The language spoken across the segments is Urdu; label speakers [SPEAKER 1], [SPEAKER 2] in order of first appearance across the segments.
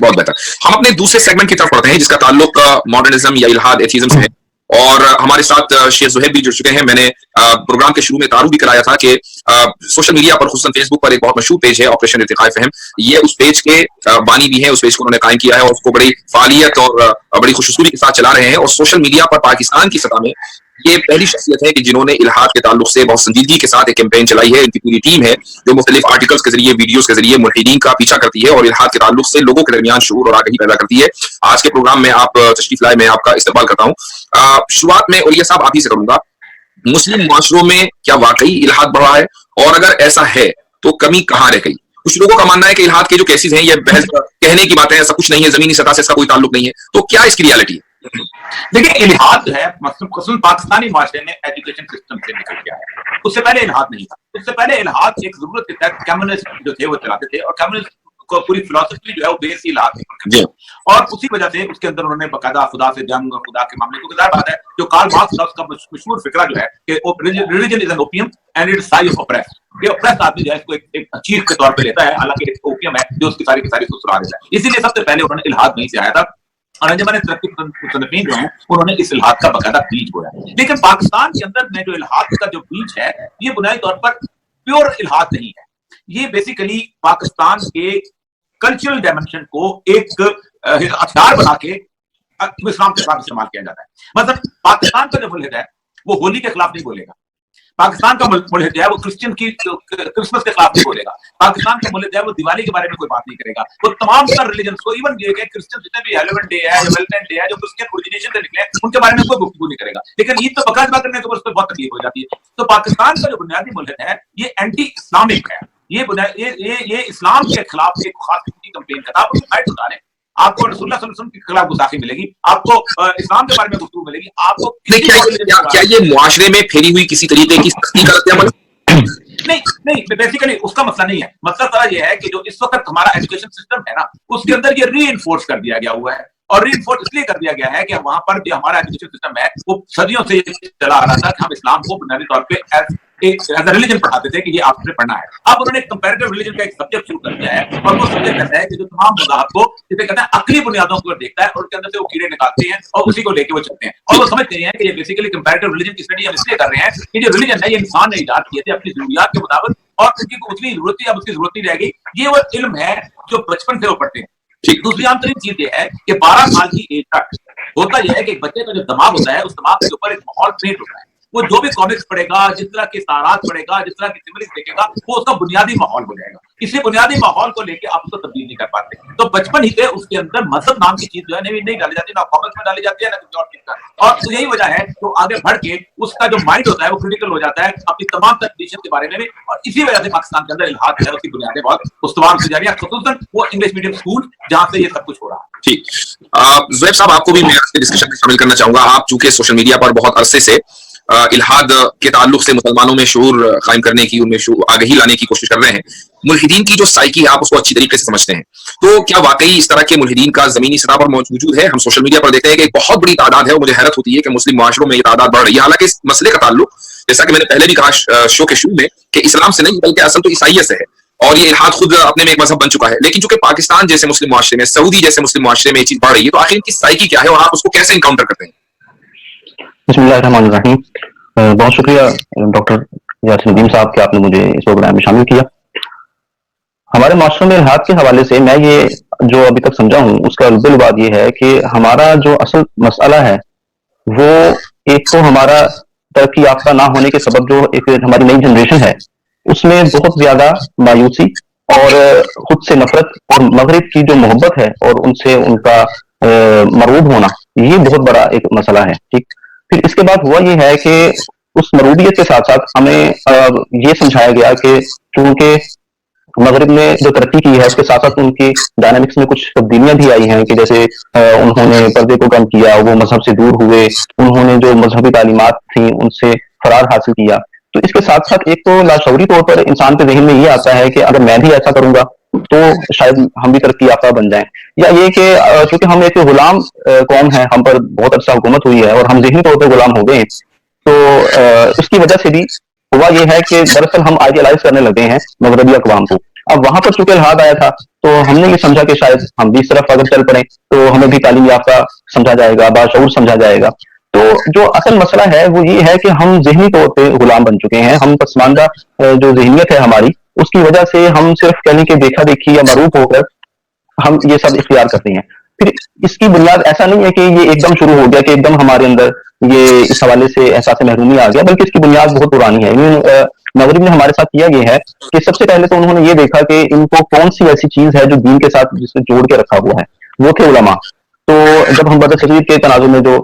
[SPEAKER 1] بہت بہتر. ہم اپنے دوسرے سیگمنٹ کی طرف پڑھتے ہیں جس کا تعلق ماڈرنزم یا الحاد ایتھیزم سے ہے. اور ہمارے ساتھ شیخ زہیب بھی جڑ چکے ہیں. میں نے پروگرام کے شروع میں تعارف بھی کرایا تھا کہ سوشل میڈیا پر خصوصاً فیس بک پر ایک بہت مشہور پیج ہے آپریشن ارتقاء فہم. یہ اس پیج کے بانی بھی ہیں. اس پیج کو انہوں نے قائم کیا ہے اور اس کو بڑی فعالیت اور بڑی خوشصوری کے ساتھ چلا رہے ہیں. اور سوشل میڈیا پر پاکستان کی سطح میں یہ پہلی شخصیت ہے کہ جنہوں نے الحاد کے تعلق سے بہت سنجیدگی کے ساتھ ایک کیمپین چلائی ہے. ان کی پوری ٹیم ہے جو مختلف آرٹیکلز کے ذریعے ویڈیوز کے ذریعے ملحدین کا پیچھا کرتی ہے اور الحاد کے تعلق سے لوگوں کے درمیان شعور اور آگہی پیدا کرتی ہے. آج کے پروگرام میں آپ تشریف لائے, میں آپ کا استقبال کرتا ہوں. شروعات میں اولیاء صاحب آپ ہی سے کروں گا. مسلم معاشروں میں کیا واقعی الحاد بڑھا ہے, اور اگر ایسا ہے تو کمی کہاں رہ گئی؟ کچھ لوگوں کا ماننا ہے کہ الحاد کے جو کیسز ہیں یہ بحث کہنے کی باتیں, ایسا کچھ نہیں ہے, زمینی سطح سے اس کا کوئی تعلق نہیں ہے. تو کیا اس کی ریالٹی ہے؟
[SPEAKER 2] دیکھیں, الحاد جو ہے خصوصاً پاکستانی معاشرے میں ایجوکیشن سسٹم سے نکل گیا ہے. اس سے پہلے الحاد نہیں تھا. اس سے پہلے الحاد ایک ضرورت کے تحت کمیونسٹ جو تھے وہ چلاتے تھے, اور کمیونسٹ کو پوری فلسفی جو ہے وہ بیس ہی الحاد تھی. اور اسی وجہ سے اس کے اندر انہوں نے باقاعدہ خدا سے جنگ اور خدا کے معاملے کو, ظاہر بات ہے جو کارل مارکس کا اس کا مشہور فکرہ جو ہے کہ religion is an opium and it size of oppress. یہ اپریس آدمی جو ہے اس کو ایک چیز کے طور پہ لیتا ہے, حالانکہ ایک اوپیم ہے جو اس کی ساری سسرا دیتا ہے. اسی لیے سب سے پہلے انہوں نے الحاد نہیں سے آیا تھا, اور انجمن ترقی مصنفین جو ہیں انہوں نے اس الحاد کا باقاعدہ بیج بویا. لیکن پاکستان کے اندر میں جو الحاد کا جو بیج ہے یہ بنیادی طور پر پیور الحاد نہیں ہے. یہ بیسیکلی پاکستان کے کلچرل ڈائمنشن کو ایک ہتھیار بنا کے اسلام کے خلاف استعمال کیا جاتا ہے. مطلب پاکستان کا جو ملحد ہے وہ ہولی کے خلاف نہیں بولے گا. پاکستان کا ملحد جو ہے وہ کرسچن کی کرسمس کے خلاف نہیں بولے گا. پاکستان کا ملحد جو ہے وہ دیوالی کے بارے میں کوئی بات نہیں کرے گا. وہ تمام تر ریلیجنس کو, ایون کرسچن جتنے بھی ہیلوین ڈے ہے یا ویلنٹائن ڈے ہے جو کرسچن اوریجنیشن سے نکلے, ان کے بارے میں کوئی گفتگو نہیں کرے گا. لیکن عید تو بقاعدہ کرنے کے اس پہ بہت تکلیف ہو جاتی ہے. تو پاکستان کا جو بنیادی ملحد ہے یہ اینٹی اسلامک ہے. یہ اسلام کے خلاف ایک خاص کیمپین کا تھا. اس میں اٹھا لیں, آپ کو رسول اللہ صلی اللہ علیہ وسلم کے خلاف گستاخی ملے گی, آپ کو اسلام کے بارے میں گفتگو ملے گی, آپ کو
[SPEAKER 1] کیا یہ معاشرے میں پھیلی ہوئی کسی طریقے کی سختی کا رد عمل؟
[SPEAKER 2] نہیں, بیسیکلی اس کا مسئلہ نہیں ہے. مسئلہ ذرا یہ ہے کہ جو اس وقت ہمارا ایجوکیشن سسٹم ہے نا, اس کے اندر یہ ری انفورس کر دیا گیا ہوا ہے. اور ری انفورس اس لیے کر دیا گیا ہے کہ وہاں پر جو ہمارا ایجوکیشن سسٹم ہے وہ صدیوں سے چلا آ رہا تھا کہ ہم اسلام کو بنیادی طور پہ ایز اے ریلیجن پڑھاتے تھے کہ یہ آپ نے پڑھنا ہے. اب انہوں نے ایک کمپیریٹیو ریلیجن کا ایک سبجیکٹ شروع کر دیا ہے, اور وہ سبجیکٹ کہتا ہے کہ جو تمام مذاہب کو جسے کہتے ہیں عقلی بنیادوں پر دیکھتا ہے اور اس کے اندر سے وہ کیڑے نکالتے ہیں اور اسی کو لے کے وہ چلتے ہیں. اور وہ سمجھتے ہیں کہ یہ بیسیکلی کمپیریٹیو ریلیجن کی اسٹڈی ہم اس لیے کر رہے ہیں کہ جو ریلیجن ہے یہ انسان نے ایجاد کیے تھے اپنی ضروریات کے مطابق, اور ان کی اتنی ضرورت تھی, اب اس کی ضرورت نہیں رہ گئی. یہ وہ علم ہے جو بچپن سے وہ پڑھتے ہیں. دوسری عام ترین چیز یہ ہے کہ 12 سال کی ایج تک ہوتا یہ ہے کہ ایک بچے کا جو دماغ ہوتا ہے اس دماغ کے اوپر ایک ماحول کریٹ ہوتا ہے. وہ جو بھی کامکس پڑھے گا, جس طرح کے سارات پڑھے گا, جس طرح کی سمریز دیکھے گا, وہ اس کا بنیادی ماحول ہو جائے گا. اسی بنیادی ماحول کو لے کے آپ اس کو تبدیل نہیں کر پاتے. تو بچپن ہی سے اس کے اندر مذہب نام کی چیز جو ہے نہیں ڈالی جاتی, نہ کامکس میں ڈالی جاتی ہے نہ کسی اور چیز کا. اور یہی وجہ ہے تو آگے بڑھ کے اس کا جو مائنڈ ہوتا ہے وہ کریٹیکل ہو جاتا ہے اپنی تمام ٹریڈیشن کے بارے میں بھی. اور اسی وجہ سے پاکستان کے اندر الحاد جو ہے اس کی بنیادیں بہت استوار سے جا رہی ہیں, خصوصاً وہ انگلش میڈیم اسکول جہاں سے یہ سب کچھ ہو رہا ہے.
[SPEAKER 1] ٹھیک, زہیب صاحب آپ کو بھی میں ڈسکشن میں شامل کرنا چاہوں گا. آپ چونکہ سوشل میڈیا پر بہت عرصے سے الحاد کے تعلق سے مسلمانوں میں شعور قائم کرنے کی, ان میں آگہی لانے کی کوشش کر رہے ہیں. ملحدین کی جو سائیکی ہے آپ اس کو اچھی طریقے سے سمجھتے ہیں, تو کیا واقعی اس طرح کے ملحدین کا زمینی سطح پر موجود ہے؟ ہم سوشل میڈیا پر دیکھتے ہیں کہ ایک بہت بڑی تعداد ہے, اور مجھے حیرت ہوتی ہے کہ مسلم معاشروں میں یہ تعداد بڑھ رہی ہے. حالانکہ اس مسئلے کا تعلق, جیسا کہ میں نے پہلے بھی کہا شو کے شروع میں, کہ اسلام سے نہیں بلکہ اصل تو عیسائیت سے ہے, اور یہ الحاد خود اپنے میں ایک مذہب بن چکا ہے. لیکن چونکہ پاکستان جیسے مسلم معاشرے میں, سعودی جیسے مسلم معاشرے میں یہ چیز بڑھ رہی ہے, تو آخر ان کی سائیکی کیا ہے اور آپ اس کو کیسے انکاؤنٹر کرتے ہیں؟
[SPEAKER 3] بسم اللہ الرحمن الرحیم. بہت شکریہ ڈاکٹر یاسر ندیم صاحب کہ آپ نے مجھے اس پروگرام میں شامل کیا. ہمارے معاشرے میں الحاد کے حوالے سے میں یہ جو ابھی تک سمجھا ہوں اس کا بات یہ ہے کہ ہمارا جو اصل مسئلہ ہے وہ ایک تو ہمارا ترقی یافتہ نہ ہونے کے سبب جو ایک ہماری نئی جنریشن ہے اس میں بہت زیادہ مایوسی اور خود سے نفرت اور مغرب کی جو محبت ہے اور ان سے ان کا مرعوب ہونا, یہ بہت بڑا ایک مسئلہ ہے. ٹھیک, پھر اس کے بعد ہوا یہ ہے کہ اس مرعوبیت کے ساتھ ساتھ ہمیں یہ سمجھایا گیا کہ چونکہ مغرب نے جو ترقی کی ہے اس کے ساتھ ساتھ ان کی ڈائنامکس میں کچھ تبدیلیاں بھی آئی ہیں, کہ جیسے انہوں نے پردے کو کم کیا, وہ مذہب سے دور ہوئے, انہوں نے جو مذہبی تعلیمات تھیں ان سے فرار حاصل کیا. تو اس کے ساتھ ساتھ ایک تو لاشعوری طور پر انسان کے ذہن میں یہ آتا ہے کہ اگر میں بھی ایسا کروں گا تو شاید ہم بھی ترقی یافتہ بن جائیں, یا یہ کہ چونکہ ہم ایک غلام قوم ہیں, ہم پر بہت عرصہ حکومت ہوئی ہے اور ہم ذہنی طور پر غلام ہو گئے, تو اس کی وجہ سے بھی ہوا یہ ہے کہ دراصل ہم آئیڈیلائز کرنے لگے ہیں مغربی اقوام کو. اب وہاں پر چونکہ الحاد آیا تھا تو ہم نے یہ سمجھا کہ شاید ہم بھی اس طرف اگر چل پڑیں تو ہمیں بھی تعلیم یافتہ سمجھا جائے گا, باشعور سمجھا جائے گا. تو جو اصل مسئلہ ہے وہ یہ ہے کہ ہم ذہنی طور پہ غلام بن چکے ہیں. ہم پسماندہ جو ذہنیت ہے ہماری, اس کی وجہ سے ہم صرف کہنے کے دیکھا دیکھی یا معروف ہو کر ہم یہ سب اختیار کرتے ہیں. پھر اس کی بنیاد ایسا نہیں ہے کہ یہ ایک دم شروع ہو گیا کہ ایک دم ہمارے اندر یہ اس حوالے سے احساس محرومی آ گیا, بلکہ اس کی بنیاد بہت پرانی ہے. مغرب نے ہمارے ساتھ کیا یہ ہے کہ سب سے پہلے تو انہوں نے یہ دیکھا کہ ان کو کون سی ایسی چیز ہے جو دین کے ساتھ جس سے جوڑ کے رکھا ہوا ہے, وہ تھے علماء. تو جب ہم بدر صغیر کے تناظر میں جو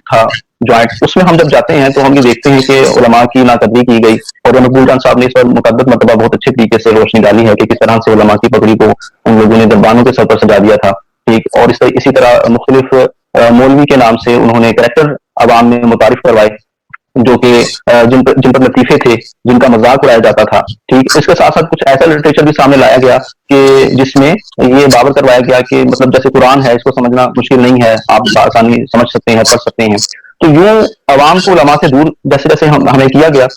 [SPEAKER 3] تھا جوائنٹ, اس میں ہم جب جاتے ہیں تو ہم یہ دیکھتے ہیں کہ علماء کی ناقدری کی گئی, اور مقبول جان صاحب نے اس پر متعدد مرتبہ بہت اچھے طریقے سے روشنی ڈالی ہے کہ کس طرح سے علماء کی پگڑی کو ان لوگوں نے دربانوں کے سر پر سجا دیا تھا. ٹھیک, اور اسی طرح مختلف مولوی کے نام سے انہوں نے کریکٹر عوام میں متعارف کروائے جو کہ جن پر لطیفے تھے, جن کا مذاق اڑایا جاتا تھا. ٹھیک, اس کے ساتھ ساتھ کچھ ایسا لٹریچر بھی سامنے لایا گیا کہ جس میں یہ باور کروایا گیا کہ مطلب جیسے قرآن ہے, اس کو سمجھنا مشکل نہیں ہے, آپ بآسانی سمجھ سکتے ہیں, پڑھ سکتے ہیں. تو یوں عوام کو علماء سے دور جیسے جیسے ہمیں کیا گیا,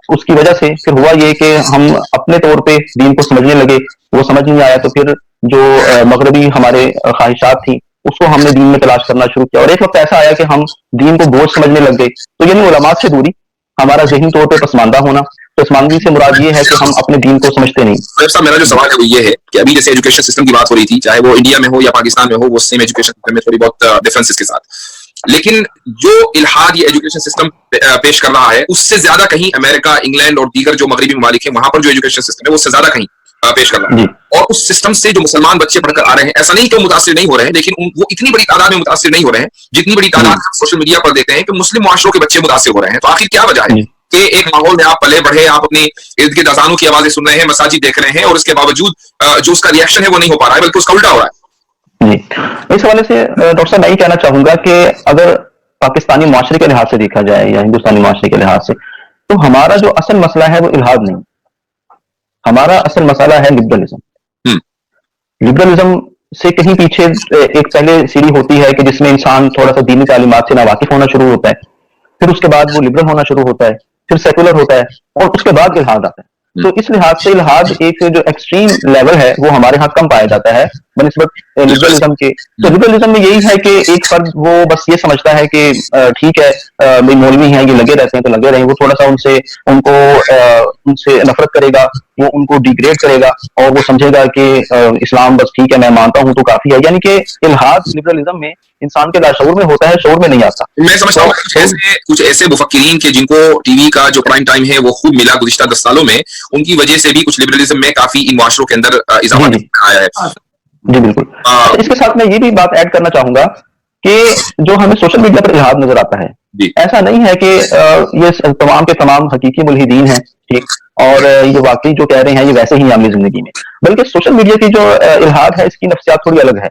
[SPEAKER 3] اس کی وجہ سے پھر ہوا یہ کہ ہم اپنے طور پہ دین کو سمجھنے لگے. وہ سمجھ نہیں آیا تو پھر جو مغربی ہمارے خواہشات تھیں اس کو ہم نے دین میں تلاش کرنا شروع کیا, اور ایک وقت ایسا آیا کہ ہم دین کو بوجھ سمجھنے لگ گئے. تو یعنی علماء سے دوری, ہمارا ذہنی طور پہ پسماندہ ہونا. پسماندگی سے مراد یہ ہے کہ ہم اپنے دین کو سمجھتے نہیں.
[SPEAKER 1] صاحب میرا جو سوال ہے وہ یہ ہے کہ ابھی جیسے ایجوکیشن سسٹم کی بات ہو رہی تھی, چاہے وہ انڈیا میں ہو یا پاکستان میں ہو, وہ سیم ایجوکیشن سسٹم میں تھوڑی بہت ڈفرینسز کے ساتھ, لیکن جو الحاد یہ ایجوکیشن سسٹم پیش کر رہا ہے اس سے زیادہ کہیں امریکہ, انگلینڈ اور دیگر جو مغربی ممالک ہیں وہاں پر جو ایجوکیشن سسٹم ہے اس سے زیادہ کہیں پیش کر رہا ہے. اور اس سسٹم سے جو مسلمان بچے پڑھ کر آ رہے ہیں, ایسا نہیں کہ متاثر نہیں ہو رہے ہیں, لیکن وہ اتنی بڑی تعداد میں متاثر نہیں ہو رہے ہیں جتنی بڑی تعداد سوشل میڈیا پر دیتے ہیں کہ مسلم معاشروں کے بچے متاثر ہو رہے ہیں. تو آخر کیا وجہ ہے کہ ایک ماحول میں آپ پلے بڑھے, آپ اپنی ارد گرد اذانوں کی آوازیں سن رہے ہیں, مساجد دیکھ رہے ہیں, اور اس کے باوجود جو اس کا ریئیکشن ہے وہ نہیں ہو پا رہا ہے بلکہ اس کا الٹا ہو رہا ہے؟
[SPEAKER 3] جی, اس حوالے سے ڈاکٹر صاحب میں یہ کہنا چاہوں گا کہ اگر پاکستانی معاشرے کے لحاظ سے دیکھا جائے یا ہندوستانی معاشرے کے لحاظ سے, تو ہمارا جو اصل مسئلہ ہے وہ الحاد نہیں, ہمارا اصل مسئلہ ہے لبرلزم. لبرلزم سے کہیں پیچھے ایک پہلے سیڑھی ہوتی ہے کہ جس میں انسان تھوڑا سا دینی تعلیمات سے ناواقف ہونا شروع ہوتا ہے, پھر اس کے بعد وہ لبرل ہونا شروع ہوتا ہے, پھر سیکولر ہوتا ہے, اور اس کے بعد الحاد آتا ہے. تو اس لحاظ سے الحاد ایک جو ایکسٹریم لیول ہے وہ ہمارے ہاں کم پایا جاتا ہے بنسبت لبرلزم کے. تو لبرلزم میں یہی ہے کہ ایک فرد وہ بس یہ سمجھتا ہے کہ ٹھیک ہے مولوی ہیں, یہ لگے رہتے ہیں تو لگے رہیں, وہ تھوڑا سا ان سے نفرت کرے گا, وہ ان کو ڈیگریڈ کرے گا, اور وہ سمجھے گا کہ اسلام بس ٹھیک ہے, میں مانتا ہوں تو کافی ہے. یعنی کہ الحاد لبرلزم میں انسان کے لاشعور میں ہوتا ہے, شعور میں نہیں آتا.
[SPEAKER 1] میں سمجھتا ہوں کچھ ایسے مفکرین کے جن کو ٹی وی کا جو پرائم ٹائم ہے وہ خوب ملا گزشتہ 10 سالوں میں, ان کی وجہ سے بھی کچھ لبرلزم میں کافی ان معاشروں کے اندر اضافہ آیا ہے.
[SPEAKER 3] جی بالکل. اس کے ساتھ میں یہ بھی بات ایڈ کرنا چاہوں گا کہ جو ہمیں سوشل میڈیا پر الحاد نظر آتا ہے, ایسا نہیں ہے کہ یہ تمام کے تمام حقیقی ملحدین ہیں, ٹھیک, اور یہ واقعی جو کہہ رہے ہیں یہ ویسے ہی عملی زندگی میں, بلکہ سوشل میڈیا کی جو الحاد ہے اس کی نفسیات تھوڑی الگ ہے.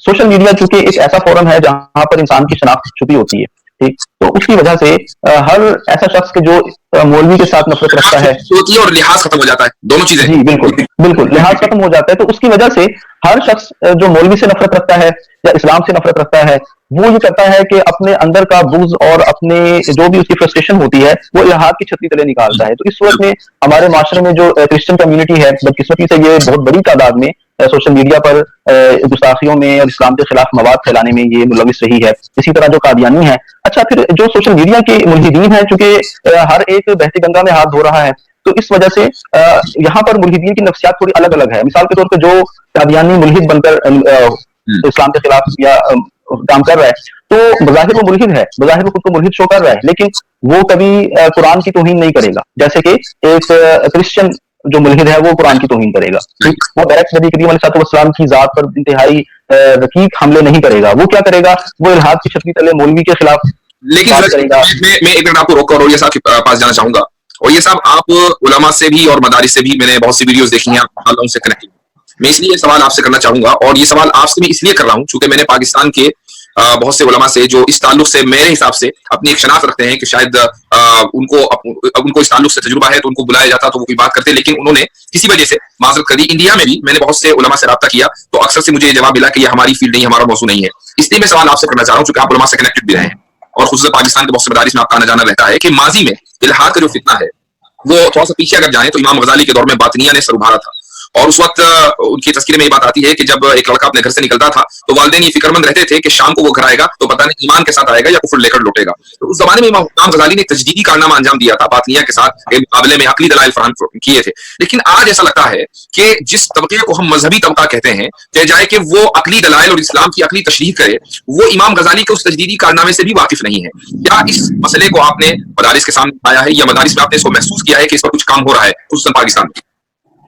[SPEAKER 3] سوشل میڈیا چونکہ ایک ایسا فورم ہے جہاں پر انسان کی شناخت چھپی ہوتی ہے, ٹھیک, تو اس کی وجہ سے ہر ایسا شخص کے جو مولوی کے ساتھ نفرت رکھتا ہے
[SPEAKER 1] اور لحاظ ختم ہو جاتا ہے, دونوں چیزیں.
[SPEAKER 3] جی بالکل بالکل, لحاظ ختم ہو جاتا ہے. تو اس کی وجہ سے ہر شخص جو مولوی سے نفرت رکھتا ہے یا اسلام سے نفرت رکھتا ہے, وہ یہ کرتا ہے کہ اپنے اندر کا بغض اور اپنے جو بھی اس کی فرسٹریشن ہوتی ہے وہ الحاد کی چھتری تلے نکالتا ہے. تو اس وقت میں ہمارے معاشرے میں جو کرسچن کمیونٹی ہے, بدقسمتی سے یہ بہت بڑی تعداد میں سوشل میڈیا پر گستاخیوں میں اور اسلام کے خلاف مواد پھیلانے میں یہ ملوث رہی ہے. اسی طرح جو قادیانی ہے, اچھا پھر جو سوشل میڈیا کے ملحدین ہیں, چونکہ ہر ایک بہتی گنگا میں ہاتھ دھو رہا ہے, تو اس وجہ سے یہاں پر ملحدین کی نفسیات تھوڑی الگ الگ ہے. مثال کے طور پہ جو قادیانی ملحد بن کر اسلام کے خلاف یا کام کر رہا ہے, تو بظاہر وہ ملحد ہے, بظاہر وہ خود کو ملحد شو کر رہا ہے, لیکن وہ کبھی قرآن کی توہین نہیں کرے گا, جیسے کہ ایک کرسچن جو ملحد ہے وہ قرآن کی توہین کرے گا. وہ ڈائریکٹ نبی کریم علیہ السلام کی ذات پر انتہائی رقیق حملے نہیں کرے گا. وہ کیا کرے گا, وہ الحاد کی چھتری تلے مولوی کے خلاف.
[SPEAKER 1] لیکن میں ایک منٹ آپ کو روک کر یہ صاحب کے پاس جانا چاہوں گا, اور یہ صاحب آپ علماء سے بھی اور مدارس سے بھی میں نے بہت سی ویڈیوز دیکھی ہیں, آپ ان سے کنیکٹ. میں اس لیے یہ سوال آپ سے کرنا چاہوں گا, اور یہ سوال آپ سے میں اس لیے کر رہا ہوں چونکہ میں نے پاکستان کے بہت سے علماء سے جو اس تعلق سے میرے حساب سے اپنی ایک شناخت رکھتے ہیں کہ شاید ان کو اس تعلق سے تجربہ ہے تو ان کو بلایا جاتا تو وہ کوئی بات کرتے, لیکن انہوں نے کسی وجہ سے معذرت کر دی. انڈیا میں بھی میں نے بہت سے علماء سے رابطہ کیا تو اکثر سے مجھے یہ جواب ملا کہ یہ ہماری فیلڈ نہیں, ہمارا موضوع نہیں ہے. اس لیے میں سوال آپ سے کرنا چاہ رہا ہوں چونکہ آپ علماء سے کنیکٹڈ بھی رہے ہیں, اور خصوصاً پاکستان کے بہت سے مدارس میں آپ کا آنا جانا رہتا ہے, کہ ماضی میں الحاد کا جو فتنہ ہے وہ تھوڑا سا پیچھے اگر جائیں تو امام غزالی کے دور میں باطنیہ نے سر ابھارا تھا, اور اس وقت ان کی تذکرے میں یہ بات آتی ہے کہ جب ایک لڑکا اپنے گھر سے نکلتا تھا تو والدین یہ فکرمند رہتے تھے کہ شام کو وہ گھر آئے گا تو پتہ نہیں ایمان کے ساتھ آئے گا یا کفر لے کر لوٹے گا. تو اس زمانے میں امام غزالی نے تجدیدی کارنامہ انجام دیا تھا باطنیہ کے ساتھ مقابلے میں عقلی دلائل فراہم کیے تھے. لیکن آج ایسا لگتا ہے کہ جس طبقے کو ہم مذہبی طبقہ کہتے ہیں جائے کہ وہ عقلی دلائل اور اسلام کی عقلی تشریح کرے, وہ امام غزالی کے اس تجدیدی کارنامے سے بھی واقف نہیں ہے. کیا اس مسئلے کو آپ نے مدارس کے سامنے آیا ہے یا مدارس میں آپ نے اس کو محسوس کیا ہے کہ اس پر کچھ کام ہو رہا ہے خصوصاً پاکستان میں؟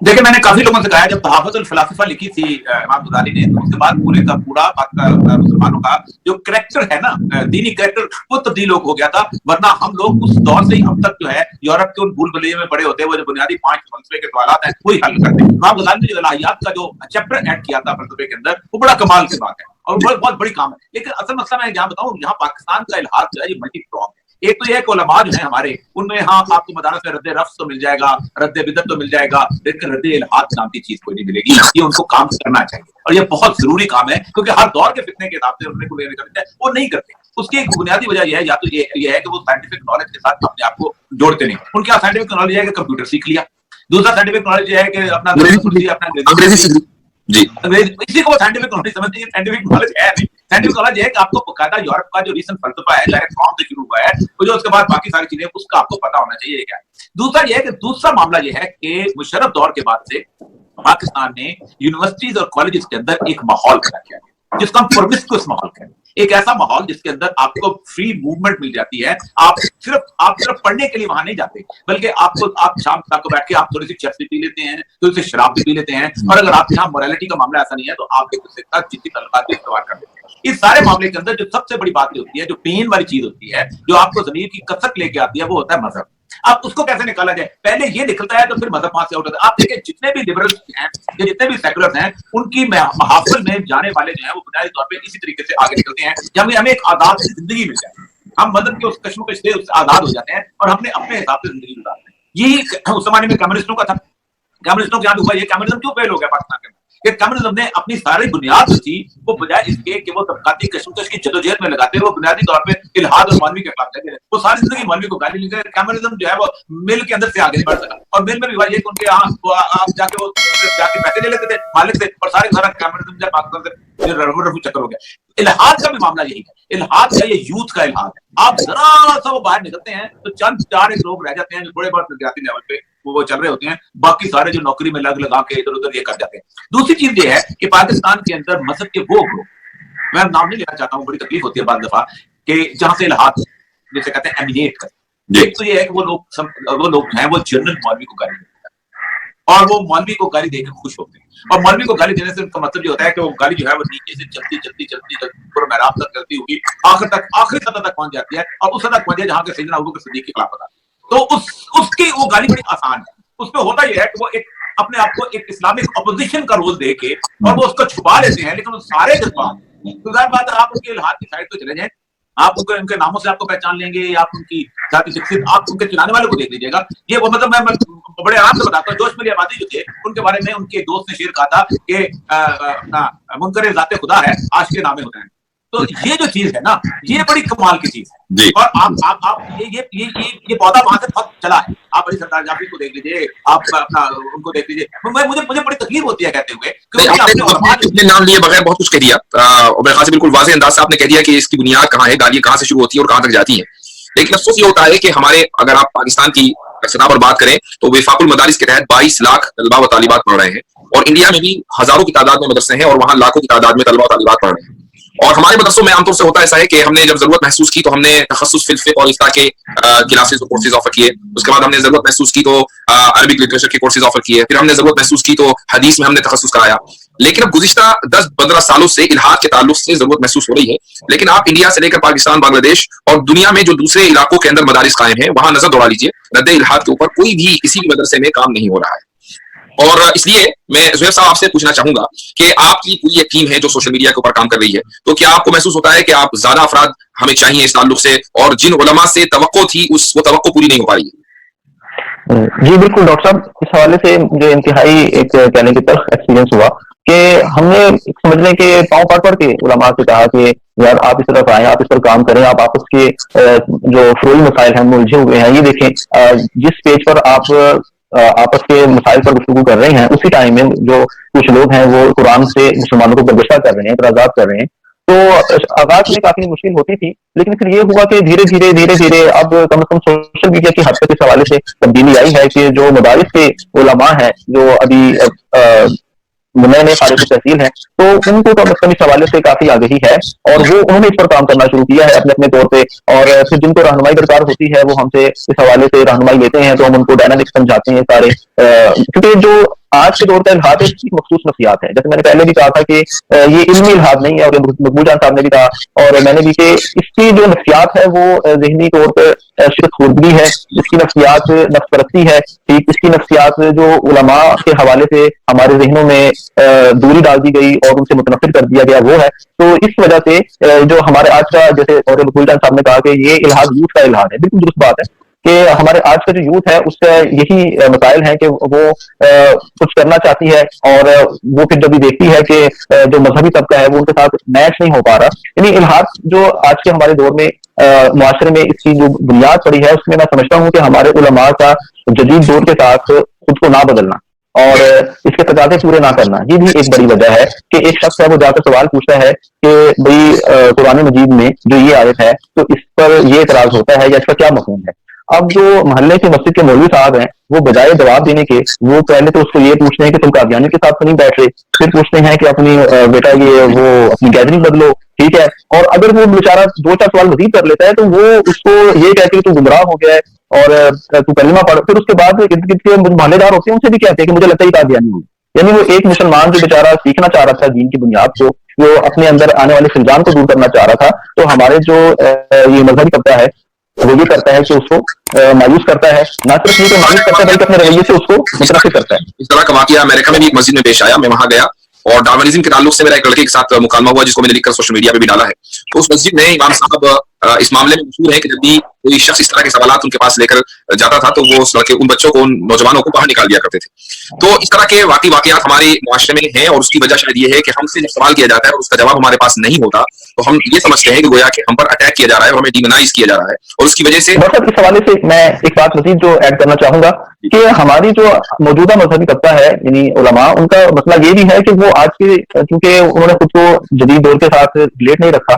[SPEAKER 2] دیکھیں میں نے کافی لوگوں سے کہا جب تحفظ الفلاسفہ لکھی تھی امام غزالی نے تو اس کے بعد پورے کا پورا مسلمانوں کا جو کریکٹر ہے نا دینی کریکٹر وہ تبدیل ہو گیا تھا. ورنہ ہم لوگ اس دور سے ہی اب تک جو ہے یورپ کے ان بھول بھلیے میں پڑے ہوتے ہیں, وہ جو بنیادی 5 فلسفے کے سوالات ہیں وہی حل کرتے ہیں. امام غزالی نے جو الہیات کا جو چیپٹر ایڈ کیا تھا فلسفے کے اندر وہ بڑا کمال کی بات ہے اور بہت بڑی کام ہے. لیکن اصل مسئلہ میں جہاں بتاؤں یہاں پاکستان کا الہاد جو ہے یہ ملٹی پرونگ ہے. ایک تو یہ کہ علماء جو ہیں ہمارے ان میں ہاں آپ کو مدارس میں رد رفض تو مل جائے گا, رد بدعت تو مل جائے گا, لیکن رد الہاد نام کی چیز کوئی نہیں ملے گی. یہ ان کو کام کرنا چاہیے اور یہ بہت ضروری کام ہے کیونکہ ہر دور کے فتنے کے حساب سے انہوں نے وہ نہیں کرتے. اس کی ایک بنیادی وجہ یہ ہے یا تو یہ ہے کہ وہ سائنٹیفک نالج کے ساتھ اپنے آپ کو جوڑتے نہیں. ان کے سائنٹیفک نالج ہے کہ کمپیوٹر سیکھ لیا, دوسرا سائنٹیفک نالج یہ ہے کہ اپنا انگریزی
[SPEAKER 1] جی
[SPEAKER 2] اسی کو سائنٹیفک نالج سمجھتے ہیں. سائنٹیفک نالج ہے نہیں. سائنٹیفک نالج یہ ہے کہ آپ کو باقاعدہ یورپ کا جو ریسنٹ فلسفہ ہے ڈائریکٹ فرام سے شروع ہوا ہے وہ جو اس کے بعد باقی ساری چیزیں اس کا آپ کو پتا ہونا چاہیے کیا ہے. دوسرا یہ ہے کہ دوسرا معاملہ یہ ہے کہ مشرف دور کے بعد سے پاکستان نے یونیورسٹیز اور کالجز کے اندر ایک ماحول پیدا کیا جس کو ہم پرمسکوس ماحول کہتے ہیں. ایک ایسا ماحول جس کے اندر آپ کو فری موومنٹ مل جاتی ہے. آپ صرف پڑھنے کے لیے وہاں نہیں جاتے بلکہ آپ شام تک کو بیٹھ کے آپ تھوڑی سی چرس بھی پی لیتے ہیں, تھوڑی سی شراب بھی پی لیتے ہیں, اور اگر آپ یہاں موریلٹی کا معاملہ ایسا نہیں ہے تو آپ ایک دوسرے کے ساتھ جدی تعلقات بھی استوار کر دیتے ہیں. اس سارے معاملے کے اندر جو سب سے بڑی بات ہوتی ہے, جو پین والی چیز ہوتی ہے, جو آپ کو ضمیر کی کثرت لے کے آتی ہے, وہ ہوتا ہے مذہب. اب اس کو کیسے نکالا جائے؟ پہلے یہ نکلتا ہے تو پھر مذہب وہاں سے آؤٹ ہوتا ہے. آپ دیکھیں جتنے بھی لبرل ہیں یا جتنے بھی سیکولرز ہیں ان کی محافل میں جانے والے جو ہیں وہ بنیادی طور پہ اسی طریقے سے آگے نکلتے ہیں کہ ہمیں ایک آزاد زندگی مل جائے. ہم مذہب کے اس کشمکش سے آزاد ہو جاتے ہیں اور ہم نے اپنے حساب سے زندگی گزارتے ہیں. یہی اس زمانے میں کمیونسٹوں کا تھا. کمیونسٹوں کے یاد ہوا یہ کمیونزم کیوں فیل ہو گیا پاکستان کے اندر کہ کمیونزم نے اپنی ساری بنیاد جو تھی وہ بجائے اس کے کہ وہ طبقاتی کشمکش کی جدوجہد میں لگاتے وہ بنیادی طور پہ الہاد اور مولوی کے خلاف لگے. وہ ساری زندگی مولوی کو گالی لے. کمیونزم جو ہے وہ مل کے اندر سے آگے نہیں بڑھ سکا اور مل میں بھی یہ کہ ان کے یہاں آپ جا کے وہ پیسے لے لیتے تھے مالک سے اور سارا کمیونزم جب پاکستان سے رفو چکر ہو گیا. الہاد کا بھی معاملہ یہی ہے. الہاد کا یہ یوتھ کا الہاد ہے. آپ ذرا سا وہ باہر نکلتے ہیں تو چند 4 ایک لوگ رہ جاتے ہیں جو تھوڑے بہت نظریاتی لیول پہ وہ چل رہے ہوتے ہیں, باقی سارے جو نوکری میں لگا کے ادھر ادھر یہ کر جاتے ہیں. دوسری چیز یہ ہے کہ پاکستان کے اندر مذہب کے وہ گروہ, میں نام نہیں لینا چاہتا ہوں, بڑی تکلیف ہوتی ہے بعض دفعہ کہ جہاں سے الہاد جیسے کہتے ہیں ایمینیٹ کرتے. ایک تو یہ ہے کہ وہ لوگ ہیں وہ جنرل مولوی کو گالی دیتے ہیں اور وہ مولوی کو گالی دے کے خوش ہوتے ہیں. اور مولوی کو گالی دینے سے ان کا مطلب یہ ہوتا ہے کہ وہ گالی جو ہے وہ نیچے سے چلتی پورا محراب تک چلتی ہوگی آخری سطح تک پہنچ جاتی ہے اور اس سطح تک پہنچ جائے جہاں کے سیدنا ابوبکر صدیق کے خلاف ہوتا. تو اس کی وہ گالی بڑی آسان ہے. اس پہ ہوتا یہ ہے کہ وہ ایک اپنے آپ کو ایک اسلامک اپوزیشن کا رول دے کے اور وہ اس کو چھپا لیتے ہیں, لیکن وہ سارے جذبات تو ظاہر بات ہے آپ ان کے الہاد کی سائڈ پہ چلے جائیں, آپ ان کے ناموں سے آپ کو پہچان لیں گے, آپ ان کی ذاتی شخصیت آپ ان کے چلانے والے کو دیکھ لیجیے گا. یہ وہ مطلب میں بڑے آرام سے بتاتا ہوں. جوش میری آبادی جو تھے ان کے بارے میں ان کے دوست نے شعر کہا تھا کہ منکر ذات خدا ہے عاشق نامے ہوتے ہیں. تو یہ جو چیز ہے نا یہ بڑی کمال کی چیز ہے. اور آپ یہ پودا وہاں سے بہت چلا ہے. آپ علی سردار جعفری کو دیکھ لیجیے, آپ اپنا ان کو دیکھ لیجیے. مجھے بڑی تکلیف ہوتی ہے کہتے ہوئے
[SPEAKER 1] اپنے نام لیے بغیر بہت کچھ کہہ دیا. میرے خیال سے بالکل واضح انداز سے آپ نے کہہ دیا کہ اس کی بنیاد کہاں ہے, گالیاں کہاں سے شروع ہوتی ہے اور کہاں تک جاتی ہیں. لیکن افسوس یہ ہوتا ہے کہ ہمارے اگر آپ پاکستان کی سطح پر بات کریں تو وفاق المدارس کے تحت 22 لاکھ طلبہ و طالبات پڑھ رہے ہیں اور انڈیا میں بھی ہزاروں کی تعداد میں مدرسے ہیں اور وہاں لاکھوں کی تعداد میں طلبہ و طالبات پڑھ رہے ہیں. اور ہمارے مدرسوں میں عام طور سے ہوتا ایسا ہے کہ ہم نے جب ضرورت محسوس کی تو ہم نے تخصص فی الفقہ اور افتاء کے کلاسز اور کورسز آفر کیے. اس کے بعد ہم نے ضرورت محسوس کی تو عربک لٹریچر کے کورسز آفر کیے. پھر ہم نے ضرورت محسوس کی تو حدیث میں ہم نے تخصص کرایا. لیکن اب گزشتہ 10-15 سالوں سے الہاد کے تعلق سے ضرورت محسوس ہو رہی ہے. لیکن آپ انڈیا سے لے کر پاکستان, بنگلہ دیش اور دنیا میں جو دوسرے علاقوں کے اندر مدارس قائم ہیں وہاں نظر دوڑا لیجیے, رد الہاد کے اوپر کوئی بھی کسی بھی مدرسے میں کام نہیں ہو رہا ہے. اور اس لیے میں زہیر صاحب آپ سے پوچھنا چاہوں گا کہ آپ کی پوری ایک ٹیم ہے جو سوشل میڈیا کے اوپر کام کر رہی ہے, تو کیا آپ کو محسوس ہوتا ہے کہ آپ زیادہ افراد ہمیں چاہیے اس تعلق سے, اور جن علماء سے توقع تھی وہ توقع پوری نہیں ہو پا رہی ہے؟
[SPEAKER 3] جی بالکل ڈاکٹر صاحب, اس حوالے سے مجھے انتہائی ایک کہنے کی طرف ایکسپیرینس ہوا کہ ہم نے سمجھ لیں کہ پاؤں پڑ کے علماء سے کہا کہ یار آپ اس طرف آئیں, آپ اس پر کام کریں, آپ آپس کے جو فروئی مسائل ہیں الجھے ہوئے ہیں یہ دیکھیں. جس پیج پر آپ آپس کے مسائل پر گفتگو کر رہے ہیں، اسی ٹائم میں جو کچھ لوگ ہیں وہ قرآن سے مسلمانوں کو برگشتہ کر رہے ہیں، اعتراضات کر رہے ہیں. تو آغاز میں کافی مشکل ہوتی تھی، لیکن پھر یہ ہوا کہ دھیرے دھیرے اب کم از کم سوشل میڈیا کی حد تک اس حوالے سے تبدیلی آئی ہے کہ جو مدارس کے علماء ہیں جو ابھی نئے فارغ تحصیل ہیں، تو ان کو کم از کم اس حوالے سے کافی آگہی ہے، اور وہ انہوں نے اس پر کام کرنا شروع کیا ہے اپنے طور پہ. اور پھر جن کو رہنمائی درکار ہوتی ہے وہ ہم سے اس حوالے سے رہنمائی لیتے ہیں، تو ہم ان کو ڈائنامکس سمجھاتے ہیں سارے. کیونکہ جو آج کے دور کا الحاد ہے اس کی مخصوص نفسیات ہے، جیسے میں نے پہلے بھی کہا تھا کہ یہ علمی الحاد نہیں ہے، اور مقبول جان صاحب نے بھی کہا اور میں نے بھی، کہ اس کی جو نفسیات ہے وہ ذہنی طور پر شرک خوردگی ہے، اس کی نفسیات نفس پرستی ہے، ٹھیک، اس کی نفسیات جو علماء کے حوالے سے ہمارے ذہنوں میں دوری ڈال دی گئی اور ان سے متنفر کر دیا گیا وہ ہے. تو اس وجہ سے جو ہمارے آج کا، جیسے اور مقبول جان صاحب نے کہا کہ یہ الحاد یوتھ کا الحاد ہے، بالکل درست بات ہے کہ ہمارے آج کا جو یوتھ ہے اس سے یہی مسائل ہیں کہ وہ کچھ کرنا چاہتی ہے، اور وہ پھر جب بھی دیکھتی ہے کہ جو مذہبی طبقہ ہے وہ ان کے ساتھ میچ نہیں ہو پا رہا. یعنی الحاد جو آج کے ہمارے دور میں معاشرے میں اس کی جو بنیاد پڑی ہے، اس میں سمجھتا ہوں کہ ہمارے علماء کا جدید دور کے ساتھ خود کو نہ بدلنا اور اس کے تقاضے پورے نہ کرنا، یہ بھی ایک بڑی وجہ ہے کہ ایک شخص ہے وہ جا کر سوال پوچھتا ہے کہ بھئی قرآن مجید میں جو یہ آیت ہے تو اس پر یہ اعتراض ہوتا ہے یا اس کا کیا مفہوم ہے. اب جو محلے کے مسجد کے مولوی صاحب ہیں وہ بجائے جواب دینے کے وہ پہلے تو اس کو یہ پوچھتے ہیں کہ تم قادیانی کے ساتھ تو نہیں بیٹھ رہے، پھر پوچھتے ہیں کہ اپنی بیٹا یہ وہ اپنی گیدرنگ بدلو، ٹھیک ہے. اور اگر وہ بیچارہ دو چار سوال مزید کر لیتا ہے تو وہ اس کو یہ کہتے ہیں کہ تو گمراہ ہو گیا ہے اور تو کلمہ پڑھ. پھر اس کے بعد ارد گرد کے محلے دار ہوتے ہیں ان سے بھی کہتے ہیں کہ مجھے لگتا ہے یہ قادیانی ہوگی. یعنی وہ ایک مسلمان جو بیچارہ سیکھنا چاہ رہا تھا دین کی بنیاد کو، وہ اپنے اندر آنے والے خلجان کو دور کرنا چاہ رہا تھا، تو ہمارے جو یہ مذہبی طبقہ ہے وہ یہ کرتا ہے کہ اس کو مایوس کرتا ہے، نہ صرف یہ کہ مایوس کرتا ہے بلکہ اپنے رویے سے اس کو متنفر کرتا ہے.
[SPEAKER 1] اس طرح کا واقعہ امریکہ میں بھی ایک مسجد میں پیش آیا. میں وہاں گیا اور ڈارونزم کے تعلق سے میرا ایک لڑکے کے ساتھ مکالمہ ہوا جس کو میں نے لکھ کر سوشل میڈیا پہ بھی ڈالا ہے. تو اس مسجد میں امام صاحب اس معاملے میں مشہور ہے کہ جب بھی کوئی شخص اس طرح کے سوالات ان کے پاس لے کر جاتا تھا تو وہ اس لڑکے ان بچوں کو، ان نوجوانوں کو باہر نکال دیا کرتے تھے. تو اس طرح کے واقعی واقعات ہمارے معاشرے میں ہیں، اور اس کی وجہ شاید یہ ہے کہ ہم سے جب سوال کیا جاتا ہے اور اس کا جواب ہمارے پاس نہیں ہوتا تو ہم یہ سمجھتے ہیں کہ گویا کہ ہم پر اٹیک کیا جا رہا ہے اور ہمیں ڈیمونائز کیا جا رہا ہے. اور اس کی وجہ سے
[SPEAKER 3] اس حوالے سے میں ایک بات مزید جو ایڈ کرنا چاہوں گا کہ ہماری جو موجودہ مذہبی طبقہ ہے یعنی علماء، ان کا مسئلہ یہ بھی ہے کہ وہ آج کے، چونکہ انہوں نے خود کو جدید دور کے ساتھ ریلیٹ نہیں رکھا،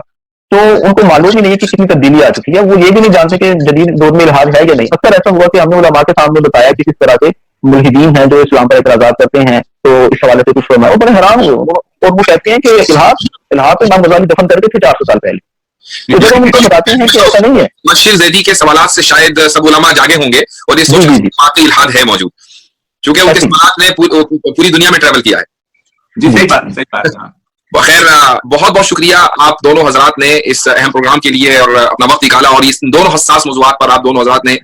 [SPEAKER 3] تو ان کو معلوم ہی نہیں کہ کتنی تبدیلی آ چکی ہے. وہ یہ بھی نہیں جانتے کہ جدید دور میں الحاد ہے یا نہیں. اکثر ایسا ہوا کہ ہم نے علماء کے سامنے بتایا کہ کس طرح کے ملحدین ہیں جو اسلام پر اعتراضات کرتے ہیں، تو اس حوالے سے کچھ فرمایا. وہ بڑے حیران ہوئے اور وہ کہتے ہیں کہ الحاد تو امام غزالی دفن کر کے تھے 400 سال پہلے. تو جب ہم ان کو بتاتے ہیں کہ ایسا نہیں ہے،
[SPEAKER 1] مشیر زیدی کے سوالات سے شاید سب علماء جاگے ہوں گے اور یہ سوچ واقعی الحاد ہے موجود، چونکہ ان کے سوالات نے پوری دنیا میں ٹریول کیا ہے.
[SPEAKER 2] جی صحیح بات.
[SPEAKER 1] بخیر، بہت بہت شکریہ آپ دونوں حضرات نے اس اہم پروگرام کے لیے اور اپنا وقت نکالا، اور اس دونوں حساس موضوعات پر آپ دونوں حضرات نے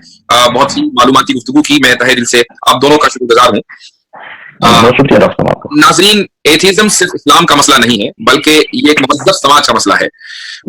[SPEAKER 1] بہت سی معلوماتی گفتگو کی. میں تہہ دل سے آپ دونوں کا شکر گزار ہوں. ناظرین، ایتھیزم صرف اسلام کا مسئلہ نہیں ہے بلکہ یہ ایک مہذب سماج کا مسئلہ ہے.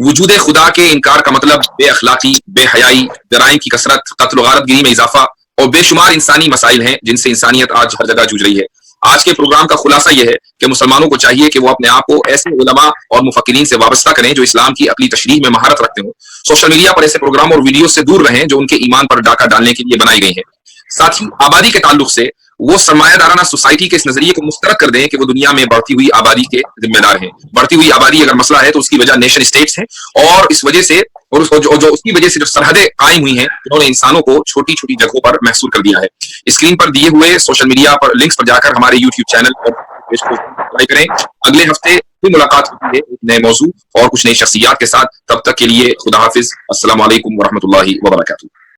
[SPEAKER 1] وجود خدا کے انکار کا مطلب بے اخلاقی، بے حیائی، جرائم کی کثرت، قتل و غارت گری میں اضافہ اور بے شمار انسانی مسائل ہیں جن سے انسانیت آج ہر جگہ جوجھ رہی ہے. آج کے پروگرام کا خلاصہ یہ ہے کہ مسلمانوں کو چاہیے کہ وہ اپنے آپ کو ایسے علماء اور مفکرین سے وابستہ کریں جو اسلام کی عقلی تشریح میں مہارت رکھتے ہوں. سوشل میڈیا پر ایسے پروگرام اور ویڈیو سے دور رہیں جو ان کے ایمان پر ڈاکہ ڈالنے کے لیے بنائی گئی ہیں. ساتھ ہی آبادی کے تعلق سے وہ سرمایہ دارانہ سوسائٹی کے اس نظریے کو مسترد کر دیں کہ وہ دنیا میں بڑھتی ہوئی آبادی کے ذمہ دار ہیں. بڑھتی ہوئی آبادی اگر مسئلہ ہے تو اس کی وجہ نیشن اسٹیٹس ہیں، اور اس وجہ سے اور جو اس کی وجہ سے جو سرحدیں قائم ہوئی ہیں انہوں نے انسانوں کو چھوٹی چھوٹی جگہوں پر محصور کر دیا ہے. اسکرین پر دیے ہوئے سوشل میڈیا پر لنکس پر جا کر ہمارے یوٹیوب چینل پر لائک کریں. اگلے ہفتے پھر ملاقات ہوتی ہے ایک نئے موضوع اور کچھ نئی شخصیات کے ساتھ. تب تک کے لیے خدا حافظ. السلام علیکم ورحمۃ اللہ وبرکاتہ.